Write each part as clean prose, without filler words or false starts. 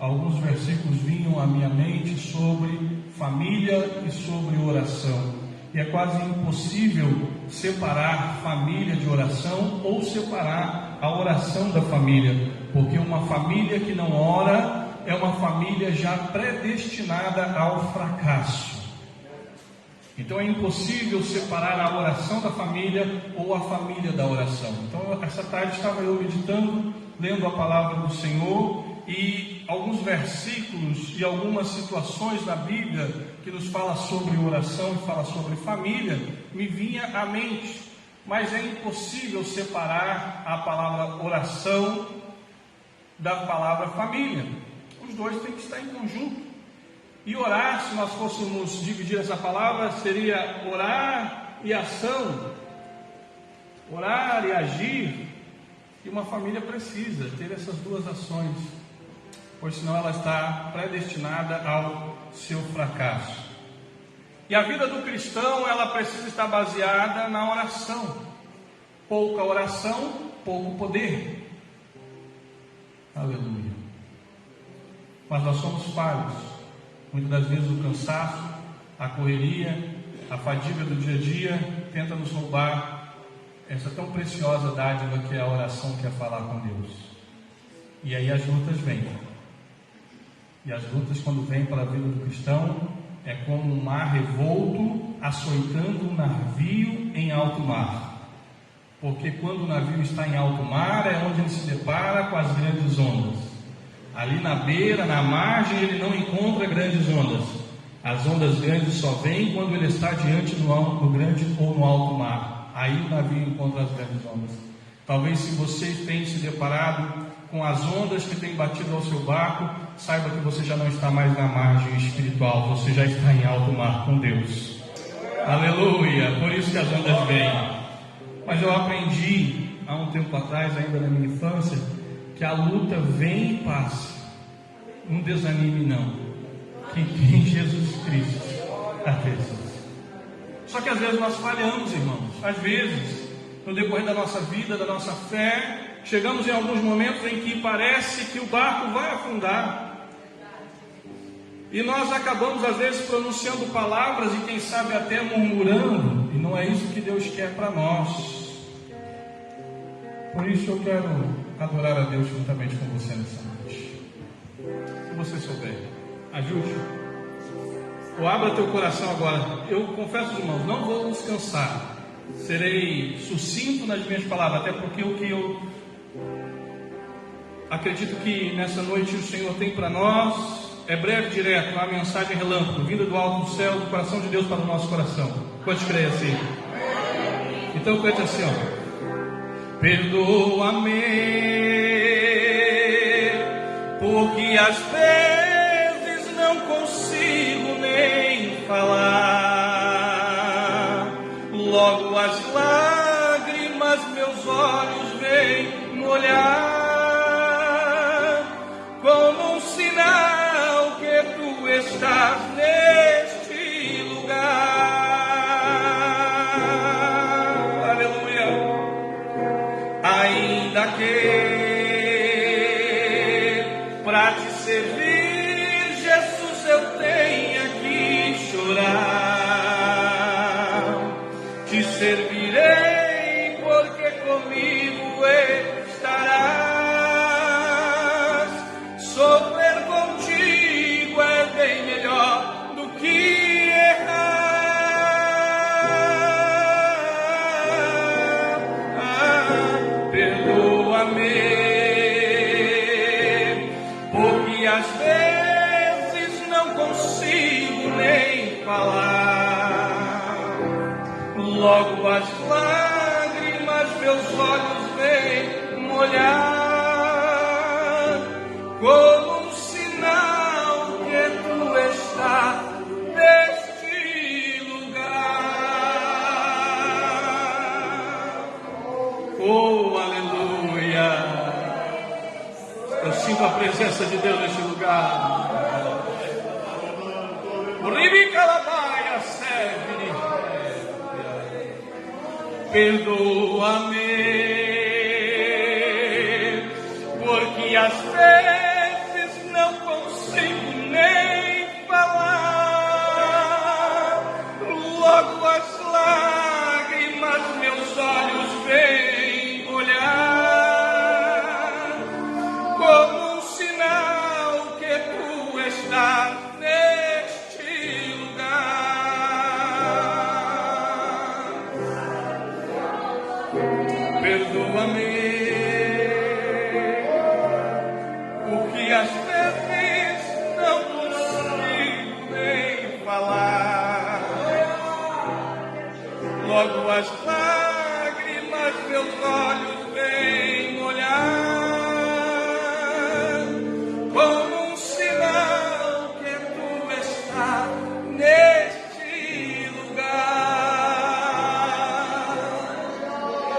alguns versículos vinham à minha mente sobre família e sobre oração. E é quase impossível separar família de oração ou separar a oração da família, porque uma família que não ora é uma família já predestinada ao fracasso. Então é impossível separar a oração da família ou a família da oração. Então essa tarde estava eu meditando, lendo a palavra do Senhor, e alguns versículos e algumas situações da Bíblia que nos fala sobre oração e fala sobre família, me vinha à mente. Mas é impossível separar a palavra oração da palavra família. Os dois têm que estar em conjunto. E orar, se nós fôssemos dividir essa palavra, seria orar e ação, orar e agir. E uma família precisa ter essas duas ações, pois senão ela está predestinada ao seu fracasso. E a vida do cristão, ela precisa estar baseada na oração. Pouca oração, pouco poder. Aleluia. Mas nós somos falhos. Muitas das vezes o cansaço, a correria, a fadiga do dia a dia tenta nos roubar essa tão preciosa dádiva que é a oração, que é falar com Deus. E aí as lutas vêm. E as lutas, quando vêm para a vida do cristão, é como um mar revolto açoitando um navio em alto mar. Porque quando o navio está em alto mar é onde ele se depara com as grandes ondas. Ali na beira, na margem, ele não encontra grandes ondas. As ondas grandes só vêm quando ele está diante do grande ou no alto mar. Aí o navio encontra as grandes ondas. Talvez, se você tem se deparado com as ondas que têm batido ao seu barco, saiba que você já não está mais na margem espiritual, você já está em alto mar com Deus. Aleluia! Por isso que as ondas vêm. Mas eu aprendi há um tempo atrás, ainda na minha infância, que a luta vem e passa. Não desanime não. Quem tem Jesus Cristo está presente. Só que às vezes nós falhamos, irmãos. Às vezes, no decorrer da nossa vida, da nossa fé, chegamos em alguns momentos em que parece que o barco vai afundar. E nós acabamos às vezes pronunciando palavras e quem sabe até murmurando. E não é isso que Deus quer para nós. Por isso eu quero adorar a Deus juntamente com você nessa noite. Se você souber, ajude. Ou abra teu coração agora. Eu confesso, irmãos, não vou nos cansar. Serei sucinto nas minhas palavras, até porque o que eu acredito que nessa noite o Senhor tem para nós é breve e direto, uma mensagem relâmpago, vinda do alto do céu, do coração de Deus para o nosso coração. Quantos creem assim? Então cante assim, ó. Perdoa-me, porque às vezes não consigo nem falar. Logo as lágrimas meus olhos vêm molhar, como um sinal que tu estás neste lugar. Ainda que para te servir, Jesus, eu tenha que chorar, te servirei porque comigo estarás. Sofrer contigo é bem melhor do que errar. Porque às vezes não consigo nem falar. Logo as lágrimas meus olhos vêm molhar, como um sinal que tu estás neste lugar. Oh, aleluia! Eu sinto a presença de Deus neste lugar. Perdoa-me, porque às vezes não consigo tuas lágrimas meus olhos vêm molhar, como um sinal que tu estás neste lugar.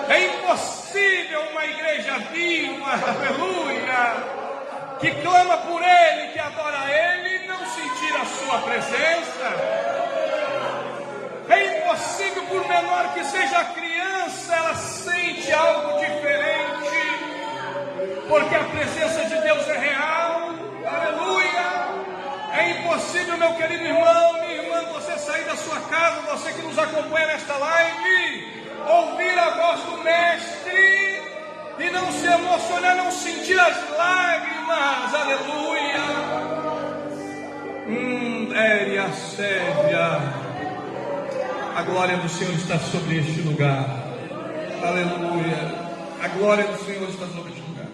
É impossível uma igreja viva, aleluia, que clama por Ele, que adora Ele, não sentir a sua presença. É impossível, por menor que seja a criança, ela sente algo diferente, porque a presença de Deus é real, aleluia. É impossível, meu querido irmão, minha irmã, você sair da sua casa, você que nos acompanha nesta live, ouvir a voz do Mestre e não se emocionar, não sentir as lágrimas, aleluia. Éria Sérvia, a glória do Senhor está sobre este lugar, aleluia. A glória do Senhor está sobre este lugar.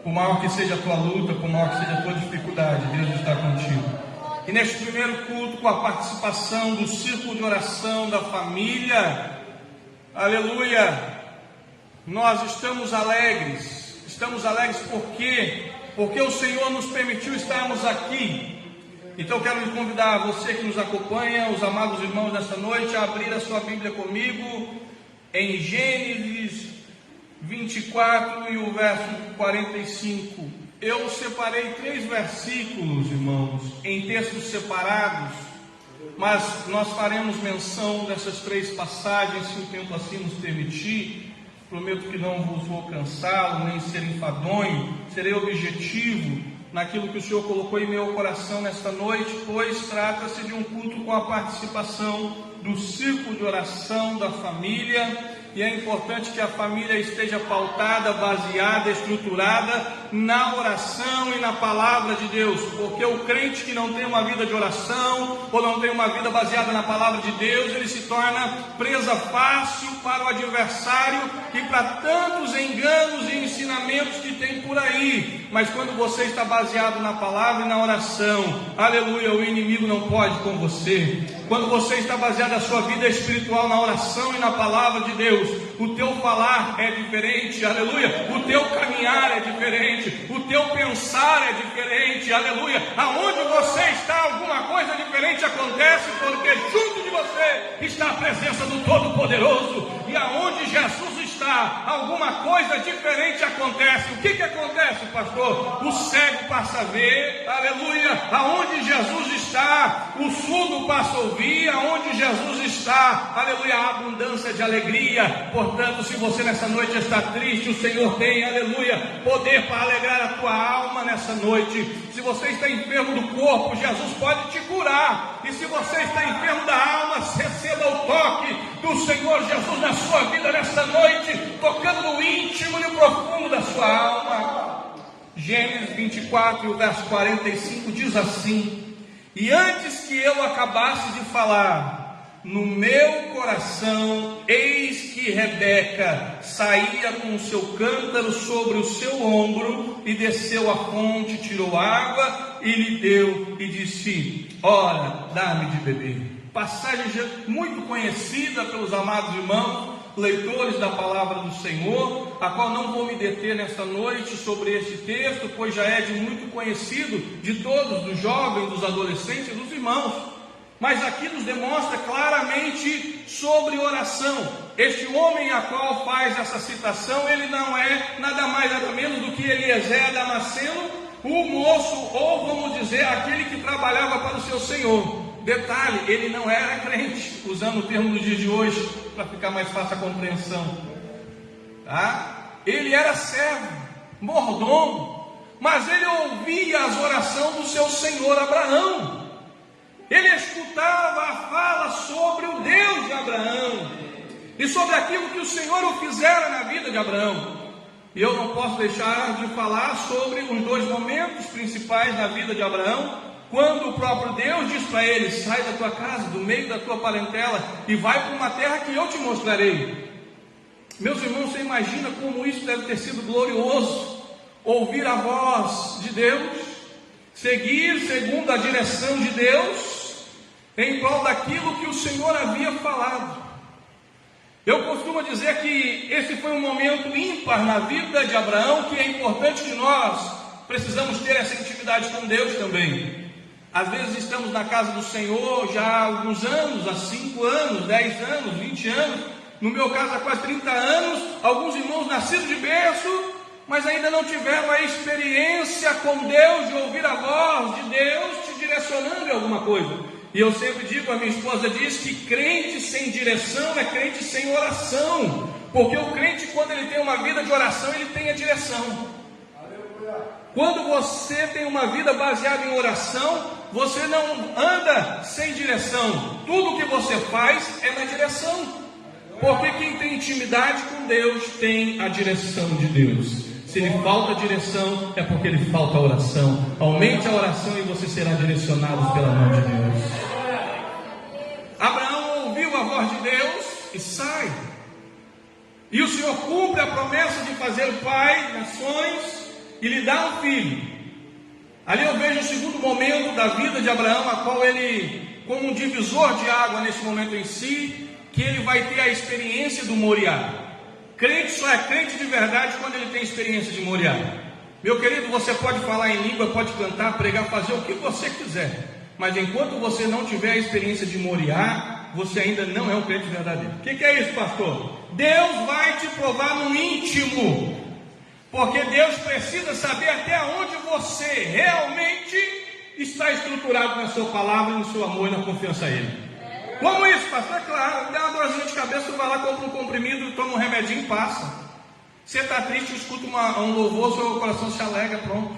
Por maior que seja a tua luta, por maior que seja a tua dificuldade, Deus está contigo. E neste primeiro culto, com a participação do círculo de oração da família, aleluia, nós estamos alegres por quê? Porque o Senhor nos permitiu estarmos aqui. Então quero lhe convidar, você que nos acompanha, os amados irmãos nesta noite, a abrir a sua Bíblia comigo em Gênesis 24 e o verso 45. Eu separei 3 versículos, irmãos, em textos separados, mas nós faremos menção dessas 3 passagens, se o tempo assim nos permitir. Prometo que não vos vou cansá-lo, nem ser enfadonho, serei objetivo naquilo que o Senhor colocou em meu coração nesta noite, pois trata-se de um culto com a participação do círculo de oração da família, e é importante que a família esteja pautada, baseada, estruturada na oração e na palavra de Deus, porque o crente que não tem uma vida de oração, ou não tem uma vida baseada na palavra de Deus, ele se torna presa fácil para o adversário e para tantos enganos e ensinamentos que tem por aí. Mas quando você está baseado na palavra e na oração, aleluia, o inimigo não pode com você. Quando você está baseado na sua vida espiritual, na oração e na palavra de Deus, o teu falar é diferente, aleluia, o teu caminhar é diferente, o teu pensar é diferente, aleluia. Aonde você está, alguma coisa diferente acontece, porque junto de você está a presença do Todo-Poderoso, e aonde Jesus está, alguma coisa diferente acontece. O que acontece, pastor? O cego passa a ver, aleluia. Aonde Jesus está, o surdo passa a ouvir. Aonde Jesus está, aleluia, a abundância de alegria. Portanto, se você nessa noite está triste, o Senhor tem, aleluia, poder para alegrar a tua alma nessa noite. Se você está enfermo do corpo, Jesus pode te curar. E se você está enfermo da alma, receba o toque do Senhor Jesus na sua vida nessa noite, tocando no íntimo e no profundo da sua alma. Gênesis 24, o verso 45 diz assim: e antes que eu acabasse de falar, no meu coração, eis que Rebeca saía com o seu cântaro sobre o seu ombro, e desceu à fonte, tirou água e lhe deu, e disse: ora, dá-me de beber. Passagem muito conhecida pelos amados irmãos, leitores da palavra do Senhor, a qual não vou me deter nesta noite sobre este texto, pois já é de muito conhecido de todos, dos jovens, dos adolescentes e dos irmãos. Mas aqui nos demonstra claramente sobre oração. Este homem a qual faz essa citação, ele não é nada mais nada menos do que Eliezer Damasceno, o moço, ou vamos dizer, aquele que trabalhava para o seu Senhor. Detalhe, ele não era crente, usando o termo do dia de hoje, para ficar mais fácil a compreensão. Tá? Ele era servo, mordomo, mas ele ouvia as orações do seu senhor Abraão. Ele escutava a fala sobre o Deus de Abraão e sobre aquilo que o Senhor o fizera na vida de Abraão. E eu não posso deixar de falar sobre os 2 momentos principais na vida de Abraão, quando o próprio Deus diz para ele: sai da tua casa, do meio da tua parentela, e vai para uma terra que eu te mostrarei. Meus irmãos, você imagina como isso deve ter sido glorioso, ouvir a voz de Deus, seguir segundo a direção de Deus, em prol daquilo que o Senhor havia falado. Eu costumo dizer que esse foi um momento ímpar na vida de Abraão, que é importante que nós precisamos ter essa intimidade com Deus também. Às vezes estamos na casa do Senhor já há alguns anos, há 5 anos, 10 anos, 20 anos, no meu caso há quase 30 anos, alguns irmãos nascidos de berço, mas ainda não tiveram a experiência com Deus, de ouvir a voz de Deus te direcionando em alguma coisa. E eu sempre digo, a minha esposa diz que crente sem direção é crente sem oração, porque o crente, quando ele tem uma vida de oração, ele tem a direção. Quando você tem uma vida baseada em oração, você não anda sem direção. Tudo que você faz é na direção, porque quem tem intimidade com Deus tem a direção de Deus. Se lhe falta direção, é porque lhe falta oração. Aumente a oração e você será direcionado pela mão de Deus. Abraão ouviu a voz de Deus e sai. E o Senhor cumpre a promessa de fazer o pai de nações e lhe dá um filho. Ali eu vejo o segundo momento da vida de Abraão, a qual ele, como um divisor de água nesse momento em si, que ele vai ter a experiência do Moriá. Crente só é crente de verdade quando ele tem experiência de Moriá. Meu querido, você pode falar em língua, pode cantar, pregar, fazer o que você quiser, mas enquanto você não tiver a experiência de Moriá, você ainda não é um crente verdadeiro. O que é isso, pastor? Deus vai te provar no íntimo, porque Deus precisa saber até onde você realmente está estruturado na sua palavra, no seu amor e na confiança a Ele. Como isso, pastor? É claro, dá uma dorzinha de cabeça, tu vai lá, compra um comprimido, toma um remedinho e passa. Você está triste, escuta um louvor, seu coração se alegra, pronto.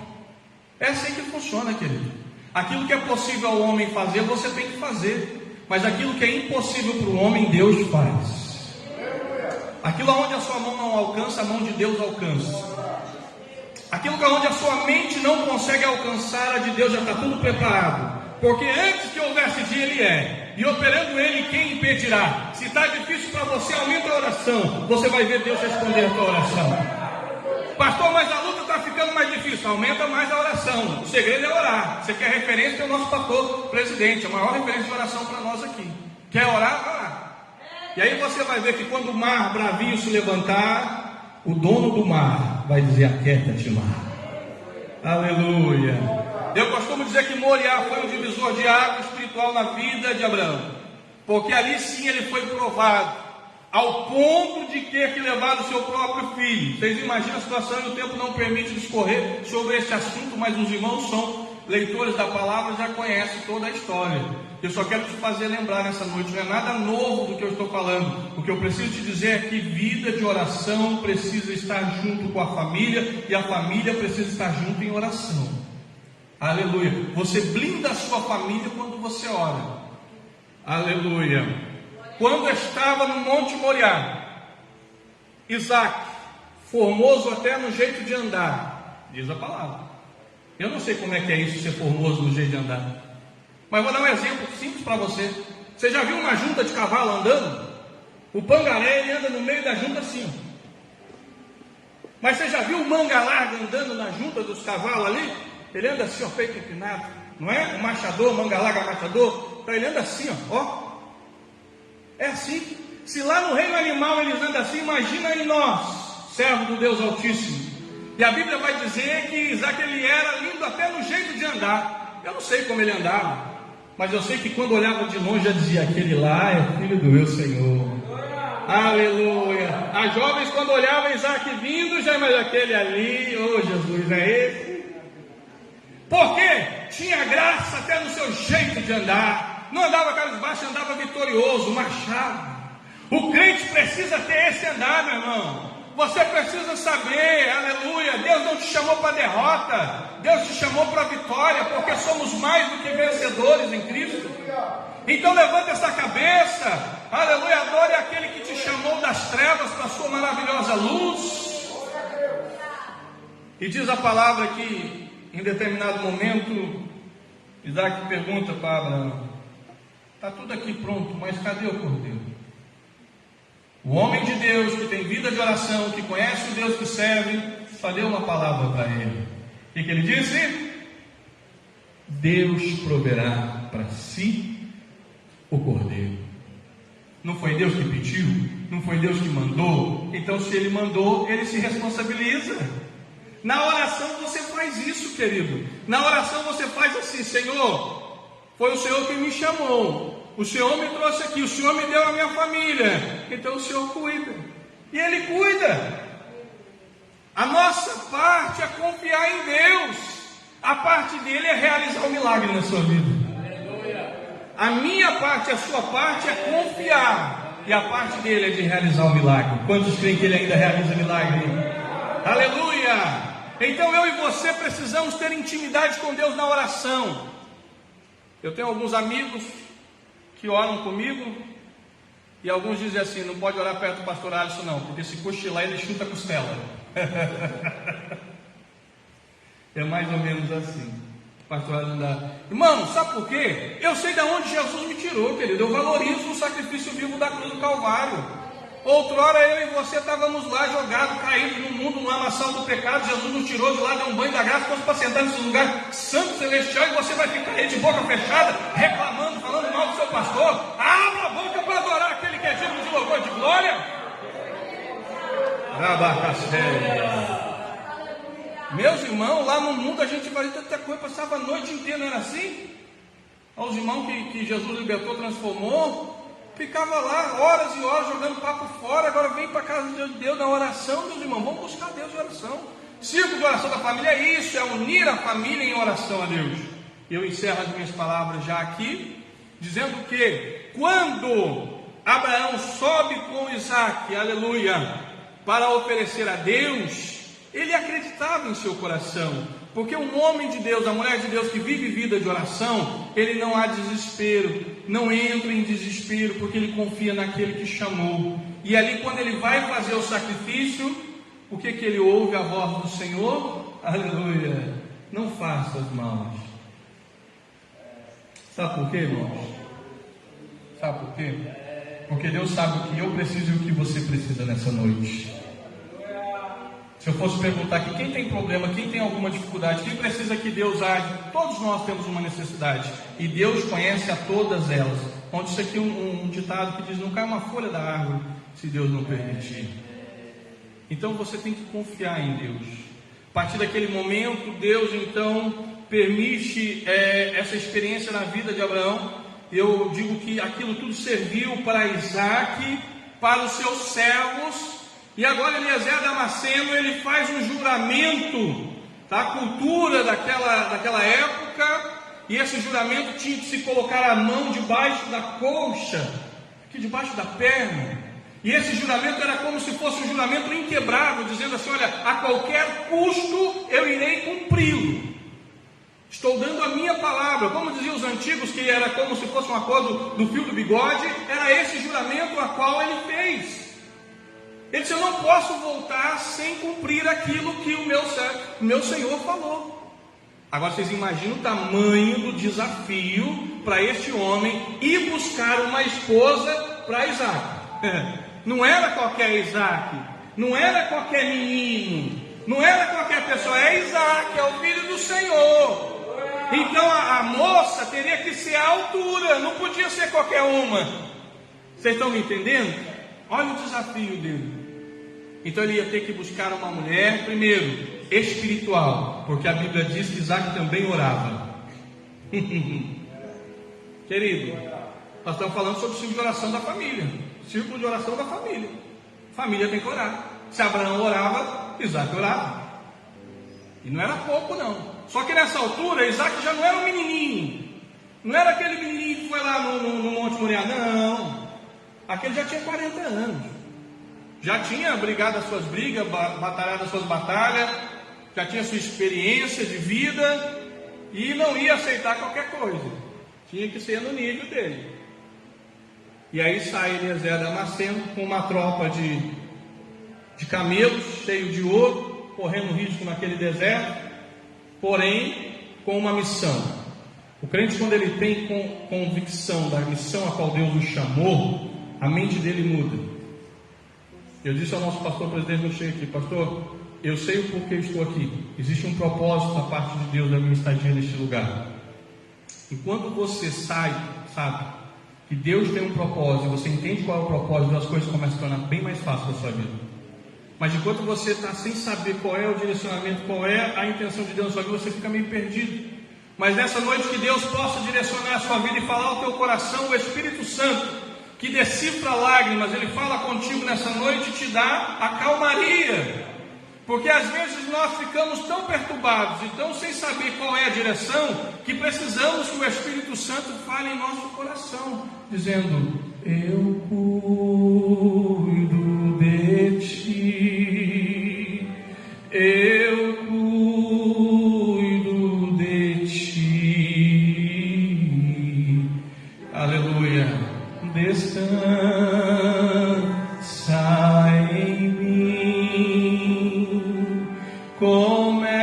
É assim que funciona, querido. Aquilo que é possível ao homem fazer, você tem que fazer. Mas aquilo que é impossível para o homem, Deus faz. Aquilo onde a sua mão não alcança, a mão de Deus alcança. Aquilo que onde a sua mente não consegue alcançar, a de Deus já está tudo preparado. Porque antes que houvesse dia, Ele é. E operando Ele, quem impedirá? Se está difícil para você, aumenta a oração. Você vai ver Deus responder a tua oração. Pastor, mas a luta está ficando mais difícil. Aumenta mais a oração. O segredo é orar. Você quer referência? É o nosso pastor presidente, a maior referência de oração para nós aqui. Quer orar? Vai lá. E aí você vai ver que quando o mar bravio se levantar, o dono do mar vai dizer: aquieta-te, mar. Aleluia. Eu costumo dizer que Moriá foi um divisor de água espiritual na vida de Abraão, porque ali sim ele foi provado, ao ponto de ter que levar o seu próprio filho. Vocês imaginam a situação, e o tempo não permite discorrer sobre esse assunto, mas os irmãos são leitores da palavra, já conhecem toda a história. Eu só quero te fazer lembrar nessa noite, não é nada novo do que eu estou falando. O que eu preciso te dizer é que vida de oração precisa estar junto com a família, e a família precisa estar junto em oração. Aleluia. Você blinda a sua família quando você ora. Aleluia. Quando estava no Monte Moriá, Isaac, formoso até no jeito de andar, diz a palavra. Eu não sei como é que é isso, ser formoso no jeito de andar, mas vou dar um exemplo simples para você. Você já viu uma junta de cavalo andando? O pangaré, ele anda no meio da junta assim. Mas você já viu o manga larga andando na junta dos cavalos ali? Ele anda assim, ó, peito empinado, não é? O machador, manga larga machador, então ele anda assim, ó. É assim. Se lá no reino animal eles andam assim, imagina em nós, servos do Deus Altíssimo. E a Bíblia vai dizer que Isaac, ele era lindo até no jeito de andar. Eu não sei como ele andava, mas eu sei que quando olhava de longe já dizia: aquele lá é filho do meu Senhor. Aleluia. As jovens, quando olhavam Isaac vindo, já imaginava: aquele ali, oh Jesus, é esse. Porque tinha graça até no seu jeito de andar. Não andava cabisbaixo, andava vitorioso, marchado. O crente precisa ter esse andar, meu irmão. Você precisa saber, aleluia, Deus não te chamou para derrota, Deus te chamou para vitória, porque somos mais do que vencedores em Cristo. Então levanta essa cabeça, aleluia, adore aquele que te chamou das trevas para a sua maravilhosa luz. E diz a palavra que em determinado momento, Isaac pergunta para Abraão: está tudo aqui pronto, mas cadê o cordeiro? O homem de Deus, que tem vida de oração, que conhece o Deus que serve, só deu uma palavra para ele. O que ele disse? Deus proverá para si o cordeiro. Não foi Deus que pediu? Não foi Deus que mandou? Então, se Ele mandou, Ele se responsabiliza. Na oração você faz isso, querido. Na oração você faz assim: Senhor, foi o Senhor que me chamou, o Senhor me trouxe aqui, o Senhor me deu a minha família, então o Senhor cuida. E Ele cuida. A nossa parte é confiar em Deus. A parte dele é realizar um milagre na sua vida. A minha parte, a sua parte é confiar. E a parte dele é de realizar o milagre. Quantos creem que ele ainda realiza milagre? Aleluia! Então eu e você precisamos ter intimidade com Deus na oração. Eu tenho alguns amigos que oram comigo. E alguns dizem assim: não pode orar perto do pastor Alisson não, porque se cochilar ele chuta a costela. É mais ou menos assim. Pastor Alisson dá. Irmão, sabe por quê? Eu sei de onde Jesus me tirou, querido. Eu valorizo o sacrifício vivo da cruz do Calvário. Outrora eu e você estávamos lá jogados, caídos no mundo, no lamaçal do pecado. Jesus nos tirou de lá, deu um banho da graça, trouxe para sentar nesse lugar santo, celestial, e você vai ficar aí de boca fechada, reclamando, falando mal do seu pastor. Abra a boca para adorar aquele que é digno de louvor e de glória. Meus irmãos, lá no mundo a gente fazia tanta coisa, passava a noite inteira, não era assim? Os irmãos que Jesus libertou, transformou, ficava lá horas e horas jogando papo fora. Agora vem para a casa de Deus na oração, meus irmãos, vamos buscar Deus em oração. Círculo de oração da família é isso, é unir a família em oração a Deus. Eu encerro as minhas palavras já aqui, dizendo que quando Abraão sobe com Isaac, aleluia, para oferecer a Deus, ele acreditava em seu coração, porque um homem de Deus, a mulher de Deus que vive vida de oração, ele não há desespero, não entra em desespero, porque ele confia naquele que chamou. E ali quando ele vai fazer o sacrifício, o que ele ouve? A voz do Senhor, aleluia, não faça as mãos. Sabe por quê, irmãos? Sabe por quê? Porque Deus sabe o que eu preciso e o que você precisa nessa noite. Se eu fosse perguntar aqui, quem tem problema, quem tem alguma dificuldade, quem precisa que Deus age, todos nós temos uma necessidade, e Deus conhece a todas elas. Onde isso aqui um ditado que diz: não cai uma folha da árvore se Deus não permitir. Então você tem que confiar em Deus. A partir daquele momento, Deus então permite essa experiência na vida de Abraão. Eu digo que aquilo tudo serviu para Isaac, para os seus servos. E agora Eliezer Damasceno, ele faz um juramento da cultura daquela época, e esse juramento tinha que se colocar a mão debaixo da coxa, aqui debaixo da perna, e esse juramento era como se fosse um juramento inquebrável, dizendo assim: olha, a qualquer custo eu irei cumpri-lo, estou dando a minha palavra. Como diziam os antigos, que era como se fosse uma coisa do fio do bigode, era esse juramento a qual ele fez. Ele disse: eu não posso voltar sem cumprir aquilo que o meu Senhor falou. Agora vocês imaginam o tamanho do desafio para este homem ir buscar uma esposa para Isaac. Não era qualquer Isaac, não era qualquer menino, não era qualquer pessoa, é Isaac, é o filho do Senhor. Então a moça teria que ser à altura, não podia ser qualquer uma. Vocês estão me entendendo? Olha o desafio dele. Então ele ia ter que buscar uma mulher, primeiro, espiritual, porque a Bíblia diz que Isaac também orava. Querido, nós estamos falando sobre o círculo de oração da família. Círculo de oração da família. Família tem que orar. Se Abraão orava, Isaac orava. E não era pouco não. Só que nessa altura, Isaac já não era um menininho. Não era aquele menininho que foi lá no Monte Moriá, não. Aquele já tinha 40 anos. Já tinha brigado as suas brigas, batalhado as suas batalhas, já tinha sua experiência de vida, e não ia aceitar qualquer coisa. Tinha que ser no nível dele. E aí sai Eliezer Damasceno com uma tropa de camelos, cheio de ouro, correndo risco naquele deserto, porém com uma missão. O crente, quando ele tem convicção da missão a qual Deus o chamou, a mente dele muda. Eu disse ao nosso pastor presidente, eu cheguei aqui: pastor, eu sei o porquê estou aqui. Existe um propósito da parte de Deus da minha estadia neste lugar. Enquanto você sai, sabe, que Deus tem um propósito, e você entende qual é o propósito, as coisas começam a tornar bem mais fácil na sua vida. Mas enquanto você está sem saber qual é o direcionamento, qual é a intenção de Deus na sua vida, você fica meio perdido. Mas nessa noite que Deus possa direcionar a sua vida e falar ao teu coração, o Espírito Santo, que decifra lágrimas, ele fala contigo nessa noite e te dá a calmaria. Porque às vezes nós ficamos tão perturbados, então sem saber qual é a direção, que precisamos que o Espírito Santo fale em nosso coração, dizendo: eu cuido de ti, eu cuido de ti, aleluia, descansa em mim, comece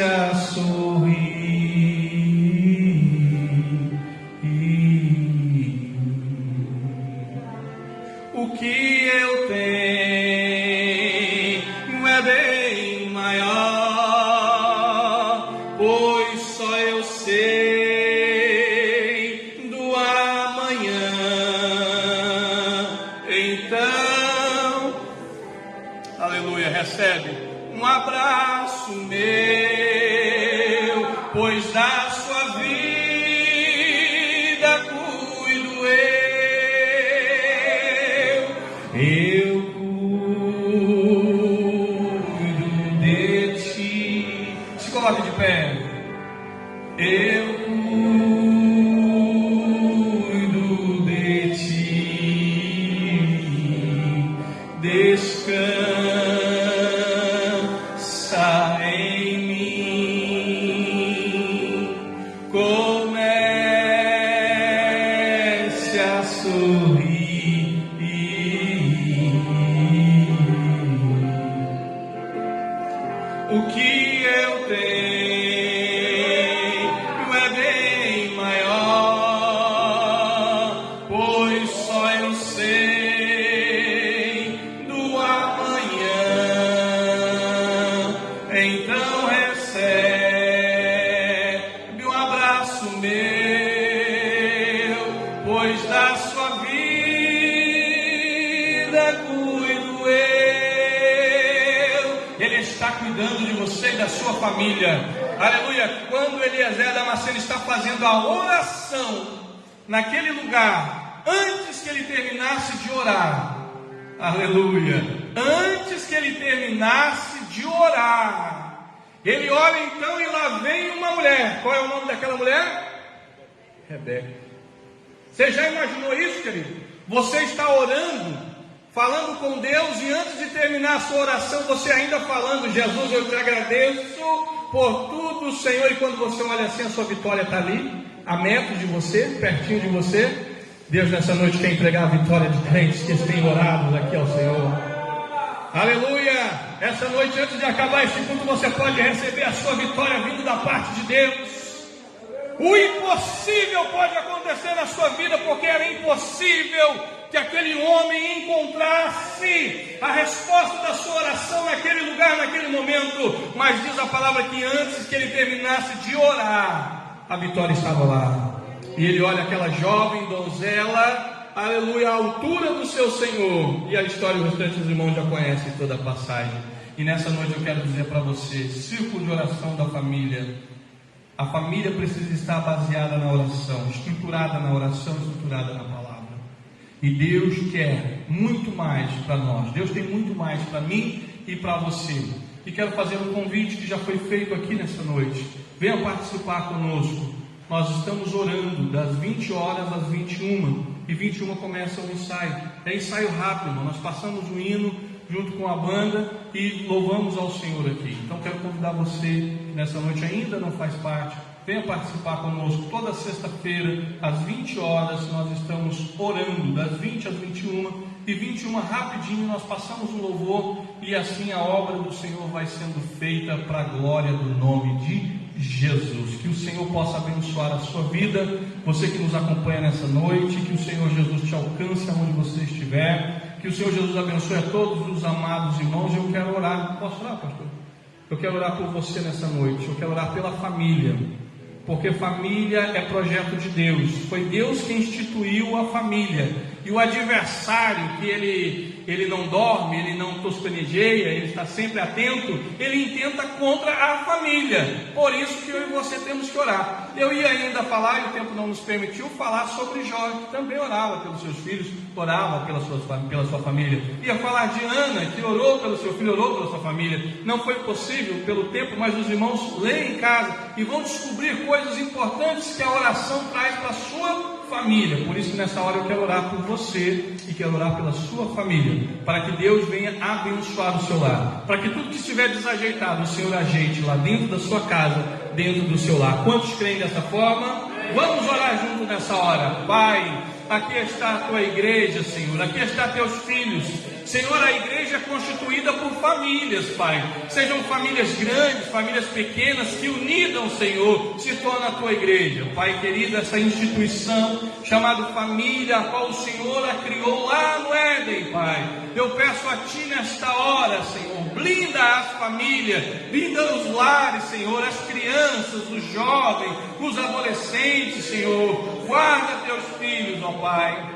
a sorrir. O que eu tenho é bem maior, pois só eu sei do amanhã. Então, aleluia, recebe um abraço meu, pois da sua vida cuido eu cuido de ti. Se coloque de pé. Eu cuido de ti, descansa em mim, comece a sorrir. O que eu tenho é bem maior, pois só eu sei do amanhã. Então recebe um abraço meu, pois da sua vida cuido eu. Ele está cuidando de você e da sua família, aleluia. Quando Eliezer Damasceno está fazendo a oração naquele lugar, antes que ele terminasse de orar, aleluia, antes que ele terminasse de orar, ele ora então e lá vem uma mulher. Qual é o nome daquela mulher? Rebeca. Você já imaginou isso, querido? Você está orando, falando com Deus, e antes de terminar a sua oração, você ainda falando: Jesus, eu te agradeço por tudo, Senhor. E quando você olha assim, a sua vitória está ali, a metros de você, pertinho de você. Deus nessa noite quer entregar a vitória de crentes que têm orado aqui ao Senhor. Aleluia! Essa noite, antes de acabar este culto, você pode receber a sua vitória vindo da parte de Deus. O impossível pode acontecer na sua vida, porque era impossível que aquele homem encontrasse a resposta da sua oração naquele lugar, naquele momento. Mas diz a palavra que antes que ele terminasse de orar, a vitória estava lá. E ele olha aquela jovem donzela, aleluia, à altura do seu Senhor. E a história, os restantes irmãos já conhecem toda a passagem. E nessa noite eu quero dizer para você: círculo de oração da família. A família precisa estar baseada na oração, estruturada na oração, estruturada na palavra. E Deus quer muito mais para nós. Deus tem muito mais para mim e para você. E quero fazer um convite que já foi feito aqui nessa noite. Venha participar conosco. Nós estamos orando das 20 horas às 21. E 21 começa o ensaio. É ensaio rápido, irmão. Nós passamos o hino junto com a banda e louvamos ao Senhor aqui. Então quero convidar você, que nessa noite ainda não faz parte, venha participar conosco. Toda sexta-feira, às 20 horas, nós estamos orando, das 20 às 21, e 21 rapidinho nós passamos o louvor, e assim a obra do Senhor vai sendo feita para a glória do nome de Jesus. Que o Senhor possa abençoar a sua vida, você que nos acompanha nessa noite, que o Senhor Jesus te alcance aonde você estiver, que o Senhor Jesus abençoe a todos os amados irmãos. Eu quero orar. Posso orar, pastor? Eu quero orar por você nessa noite. Eu quero orar pela família. porque família é projeto de Deus. Foi Deus que instituiu a família. E o adversário, que ele não dorme, ele não tospenejeia, ele está sempre atento, ele intenta contra a família. Por isso que eu e você temos que orar. Eu ia ainda falar, e o tempo não nos permitiu, falar sobre Jó, que também orava pelos seus filhos, orava pela sua família. Ia falar de Ana, que orou pelo seu filho, orou pela sua família. Não foi possível pelo tempo, mas os irmãos leem em casa e vão descobrir coisas importantes que a oração traz para a sua família. Por isso, nessa hora eu quero orar por você e quero orar pela sua família, para que Deus venha abençoar o seu lar, para que tudo que estiver desajeitado, o Senhor ajeite lá dentro da sua casa, dentro do seu lar. Quantos creem dessa forma? Vamos orar junto nessa hora. Pai, aqui está a tua igreja, Senhor, aqui está teus filhos. Senhor, a igreja é constituída por famílias, Pai. Sejam famílias grandes, famílias pequenas, que unidas, Senhor, se torna a tua igreja. Pai querido, essa instituição chamada família, a qual o Senhor a criou lá no Éden, Pai. Eu peço a Ti nesta hora, Senhor, blinda as famílias, blinda os lares, Senhor, as crianças, os jovens, os adolescentes, Senhor. Guarda teus filhos, ó Pai.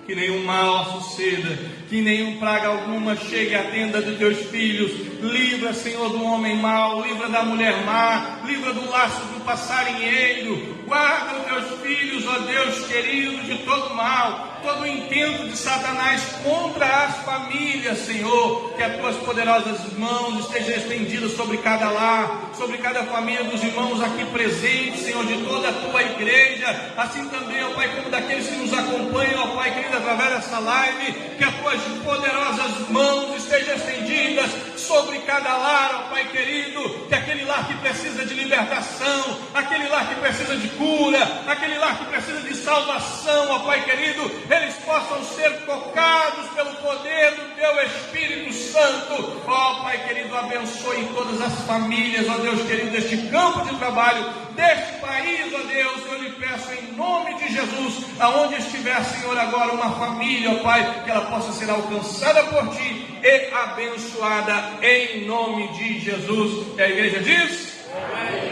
Que nenhum mal suceda, que nenhum praga alguma chegue à tenda de teus filhos. Livra, Senhor, do homem mau, livra da mulher má, livra do laço do passarinheiro. Guarda os teus filhos, ó Deus querido, de todo mal, todo o intento de Satanás contra as famílias, Senhor. Que as tuas poderosas mãos estejam estendidas sobre cada lar, sobre cada família dos irmãos aqui presentes, Senhor, de toda a tua igreja. Assim também, ó Pai, como daqueles que nos acompanham, ó Pai querido, através dessa live. Que as tuas poderosas mãos estejam estendidas sobre cada lar, ó Pai querido. Que aquele lar que precisa de libertação, aquele lar que precisa de cura, aquele lar que precisa de salvação, ó Pai querido, eles possam ser tocados pelo poder do Teu Espírito Santo. Ó Pai querido, abençoe todas as famílias, ó Deus querido, deste campo de trabalho, deste país, ó Deus. Eu lhe peço em nome de Jesus, aonde estiver, Senhor, agora uma família, ó Pai, que ela possa ser alcançada por Ti e abençoada em nome de Jesus. E a igreja diz? Amém.